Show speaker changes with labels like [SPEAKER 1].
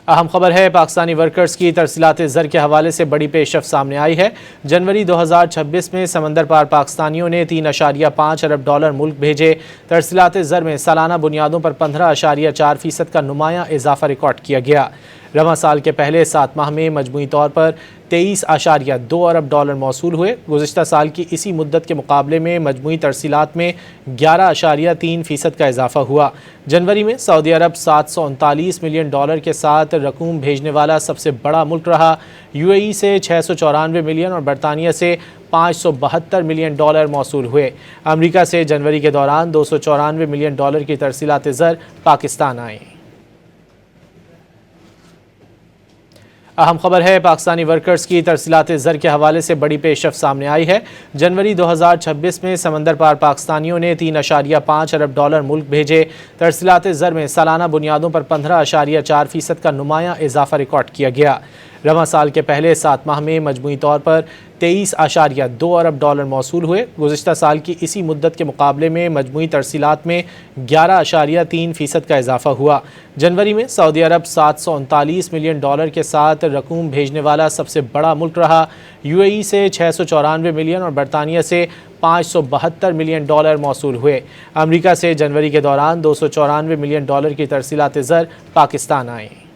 [SPEAKER 1] اہم خبر ہے، پاکستانی ورکرز کی ترسیلات زر کے حوالے سے بڑی پیش رفت سامنے آئی ہے۔ جنوری 2026 میں سمندر پار پاکستانیوں نے 3.5 ارب ڈالر ملک بھیجے۔ ترسیلات زر میں سالانہ بنیادوں پر 15.4% کا نمایاں اضافہ ریکارڈ کیا گیا۔ رواں سال کے پہلے 7 ماہ میں مجموعی طور پر 23.2 ارب ڈالر موصول ہوئے۔ گزشتہ سال کی اسی مدت کے مقابلے میں مجموعی ترسیلات میں 11.3% کا اضافہ ہوا۔ جنوری میں سعودی عرب 739 ملین ڈالر کے ساتھ رقوم بھیجنے والا سب سے بڑا ملک رہا۔ یو اے ای سے 694 ملین اور برطانیہ سے 572 ملین ڈالر موصول ہوئے۔ امریکہ سے جنوری کے دوران 294 ملین ڈالر کی ترسیلات زر پاکستان آئیں۔ اہم خبر ہے، پاکستانی ورکرز کی ترسیلات زر کے حوالے سے بڑی پیش رفت سامنے آئی ہے۔ جنوری 2026 میں سمندر پار پاکستانیوں نے 3.5 ارب ڈالر ملک بھیجے۔ ترسیلات زر میں سالانہ بنیادوں پر 15.4% کا نمایاں اضافہ ریکارڈ کیا گیا۔ رواں سال کے پہلے 7 ماہ میں مجموعی طور پر 23.2 ارب ڈالر موصول ہوئے۔ گزشتہ سال کی اسی مدت کے مقابلے میں مجموعی ترسیلات میں 11.3% کا اضافہ ہوا۔ جنوری میں سعودی عرب 739 ملین ڈالر کے ساتھ رقوم بھیجنے والا سب سے بڑا ملک رہا۔ یو اے ای سے 694 ملین اور برطانیہ سے 572 ملین ڈالر موصول ہوئے۔ امریکہ سے جنوری کے دوران 294 ملین ڈالر کی ترسیلات زر پاکستان آئیں۔